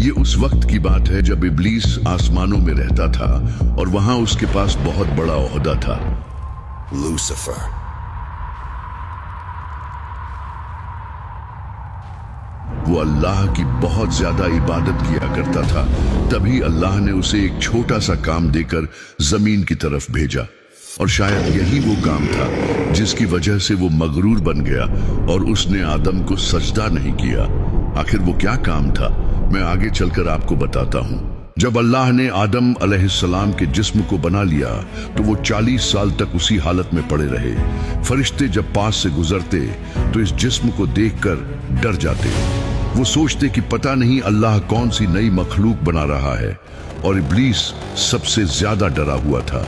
ये उस वक्त की बात है जब इब्लीस आसमानों में रहता था और वहां उसके पास बहुत बड़ा ओहदा था। Lucifer. वो अल्लाह की बहुत ज्यादा इबादत किया करता था। तभी अल्लाह ने उसे एक छोटा सा काम देकर जमीन की तरफ भेजा, और शायद यही वो काम था जिसकी वजह से वो मगरूर बन गया और उसने आदम को सजदा नहीं किया। आखिर वो क्या काम था, मैं आगे चलकर आपको बताता हूँ। जब अल्लाह ने आदम अलैहिस्सलाम के जिस्म को बना लिया तो वो 40 साल तक उसी हालत में पड़े रहे। फरिश्ते जब पास से गुजरते तो इस जिस्म को देखकर डर जाते। वो सोचते कि पता नहीं अल्लाह कौन सी नई मखलूक बना रहा है, और इब्लीस सबसे ज्यादा डरा हुआ था।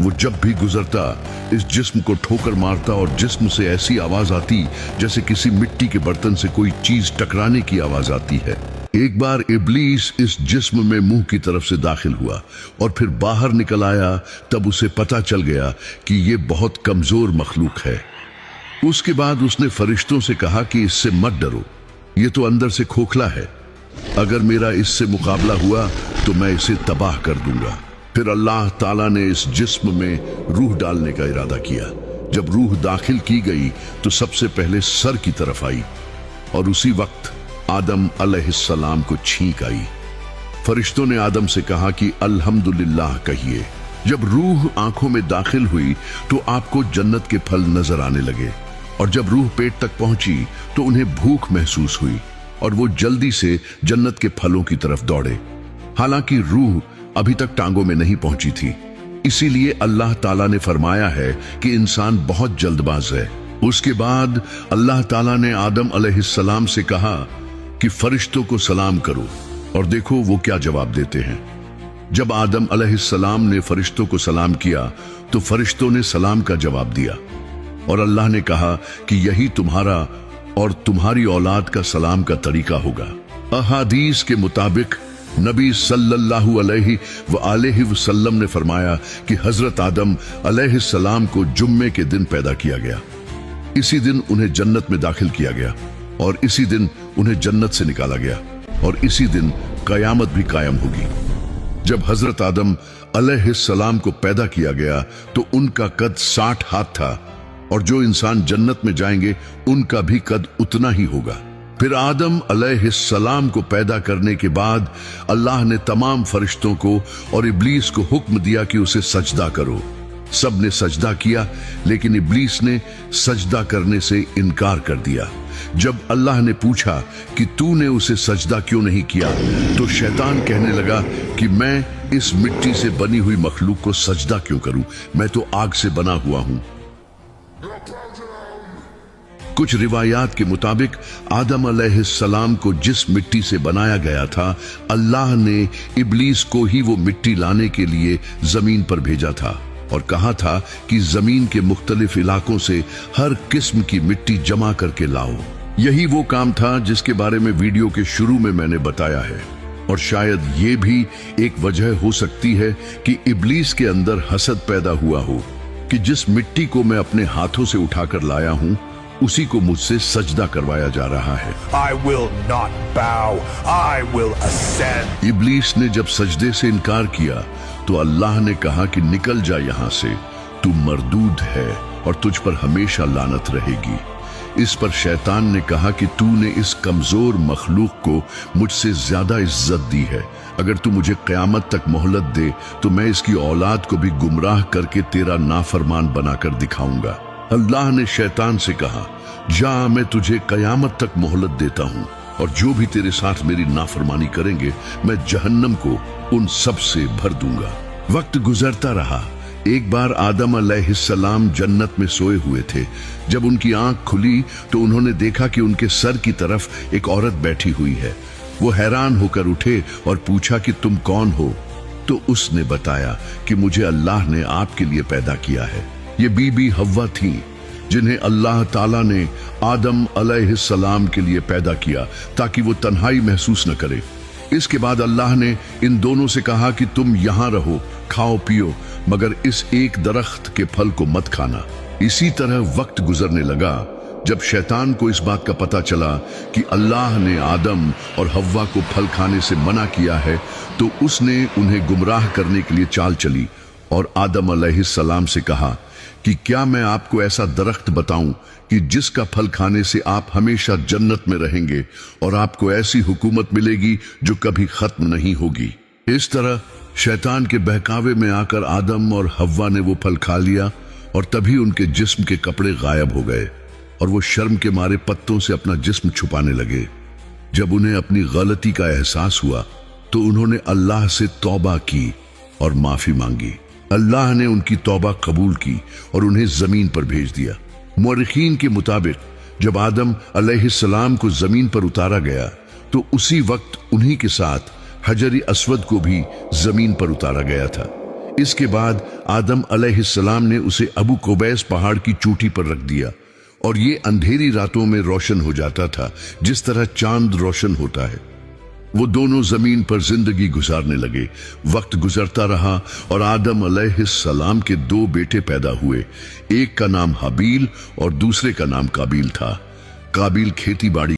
वो जब भी गुजरता इस जिस्म को ठोकर मारता और जिस्म से ऐसी आवाज आती जैसे किसी मिट्टी के बर्तन से कोई चीज टकराने की आवाज आती है। एक बार इब्लीस इस जिस्म में मुंह की तरफ से दाखिल हुआ और फिर बाहर निकल आया। तब उसे पता चल गया कि ये बहुत कमजोर मखलूक है। उसके बाद उसने फरिश्तों से कहा कि इससे मत डरो, ये तो अंदर से खोखला है। अगर मेरा इससे मुकाबला हुआ तो मैं इसे तबाह कर दूंगा। फिर अल्लाह ताला ने इस जिस्म में रूह डालने का इरादा किया। जब रूह दाखिल की गई तो सबसे पहले सर की तरफ आई और उसी वक्त आदम अलैहिस्सलाम को छींक आई। फरिश्तों ने आदम से कहा कि अल्हम्दुलिल्लाह कहिए। जब रूह आंखों में दाखिल हुई तो आपको जन्नत के फल नजर आने लगे, और जब रूह पेट तक पहुंची तो उन्हें भूख महसूस हुई और वो जल्दी से जन्नत के फलों की तरफ दौड़े। हालांकि रूह अभी तक टांगों में नहीं पहुंची थी, इसीलिए अल्लाह ताला ने फरमाया है कि इंसान बहुत जल्दबाज है। उसके बाद अल्लाह ताला ने आदम अलैहिस्सलाम से कहा कि फरिश्तों को सलाम करो, और देखो वो क्या जवाब देते हैं। जब आदम अलैहिस्सलाम ने फरिश्तों को सलाम किया तो फरिश्तों ने सलाम का जवाब दिया, और अल्लाह ने कहा कि यही तुम्हारा और तुम्हारी औलाद का सलाम का तरीका होगा। अहादीस के मुताबिक नबी सल्लल्लाहु अलैहि वसल्लम ने फरमाया कि हजरत आदम अलैहिस्सलाम को जुम्मे के दिन पैदा किया गया। इसी दिन उन्हें जन्नत में दाखिल किया गया, और इसी दिन उन्हें जन्नत से निकाला गया, और इसी दिन कयामत भी कायम होगी। जब हजरत आदम अलैहिस्सलाम को पैदा किया गया तो उनका कद 60 हाथ था, और जो इंसान जन्नत में जाएंगे उनका भी कद उतना ही होगा। फिर आदम अलैहिस्सलाम को पैदा करने के बाद अल्लाह ने तमाम फरिश्तों को और इब्लीस को हुक्म दिया कि उसे सजदा करो। सब ने सजदा किया, लेकिन इब्लीस ने सजदा करने से इनकार कर दिया। जब अल्लाह ने पूछा कि तूने उसे सजदा क्यों नहीं किया, तो शैतान कहने लगा कि मैं इस मिट्टी से बनी हुई मखलूक को सजदा क्यों करूं, मैं तो आग से बना हुआ हूं। कुछ रिवायात के मुताबिक आदम अलैहिस्सलाम को जिस मिट्टी से बनाया गया था, अल्लाह ने इब्लीस को ही वो मिट्टी लाने के लिए जमीन पर भेजा था और कहा था कि जमीन के मुख्तलिफ इलाकों से हर किस्म की मिट्टी जमा करके लाओ। यही वो काम था जिसके बारे में वीडियो के शुरू में मैंने बताया है, और शायद ये भी एक वजह हो सकती है कि इब्लीस के अंदर हसद पैदा हुआ हो कि जिस मिट्टी को मैं अपने हाथों से उठाकर लाया हूं उसी को मुझसे सजदा करवाया जा रहा है। I will not bow, I will ascend. इब्लीस ने जब सजदे से इनकार किया तो अल्लाह ने कहा कि निकल जा यहां से, तू मरदूद है और तुझ पर हमेशा लानत रहेगी। इस पर शैतान ने कहा कि तूने इस कमजोर मखलूक को मुझसे ज्यादा इज्जत दी है। अगर तू मुझे क़यामत तक मोहलत दे तो मैं इसकी औलाद को भी गुमराह करके तेरा नाफरमान बनाकर दिखाऊंगा। अल्लाह ने शैतान से कहा, जा मैं तुझे क़यामत तक मोहलत देता हूं, और जो भी तेरे साथ मेरी नाफरमानी करेंगे मैं जहन्नम को उन सब से भर दूंगा। वक्त गुजरता रहा। एक बार आदम अलैहिस्सलाम जन्नत में सोए हुए थे। जब उनकी आंख खुली तो उन्होंने देखा कि उनके सर की तरफ एक औरत बैठी हुई है। वो हैरान होकर उठे और पूछा कि तुम कौन हो? तो उसने बताया कि मुझे अल्लाह ने आपके लिए पैदा किया है। ये बीबी हव्वा थी जिन्हें अल्लाह ताला ने आदम अलैहिस्सलाम के लिए पैदा किया ताकि वो तन्हाई महसूस न करे। इसके बाद अल्लाह ने इन दोनों से कहा कि तुम यहाँ रहो, खाओ पियो, मगर इस एक दरख्त के फल को मत खाना। इसी तरह वक्त गुजरने लगा। जब शैतान को इस बात का पता चला कि अल्लाह ने आदम और हव्वा को फल खाने से मना किया है, तो उसने उन्हें गुमराह करने के लिए चाल चली और आदम अलैहिस्सलाम से कहा कि क्या मैं आपको ऐसा दरख्त बताऊं कि जिसका फल खाने से आप हमेशा जन्नत में रहेंगे और आपको ऐसी हुकूमत मिलेगी जो कभी खत्म नहीं होगी। इस तरह शैतान के बहकावे में आकर आदम और हव्वा ने वो फल खा लिया और तभी उनके जिस्म के कपड़े गायब हो गए और वो शर्म के मारे पत्तों से अपना जिस्म छुपाने लगे। जब उन्हें अपनी गलती का एहसास हुआ तो उन्होंने अल्लाह से तौबा की और माफी मांगी। अल्लाह ने उनकी तौबा कबूल की और उन्हें जमीन पर भेज दिया। मुअर्रिखीन के मुताबिक जब आदम अलैहिस्सलाम को जमीन पर उतारा गया तो उसी वक्त उन्हीं के साथ हजरी अस्वद को भी जमीन पर उतारा गया था। इसके बाद आदम अलैहिस्सलाम ने उसे अबू कुबैस पहाड़ की चोटी पर रख दिया और ये अंधेरी रातों में रोशन हो जाता था जिस तरह चांद रोशन होता है। वो दोनों जमीन पर जिंदगी गुजारने लगे। वक्त गुजरता रहा और आदम अलैहिस्सलाम के 2 बेटे पैदा हुए। एक का नाम हाबील और दूसरे का नाम काबील था। काबील खेती बाड़ी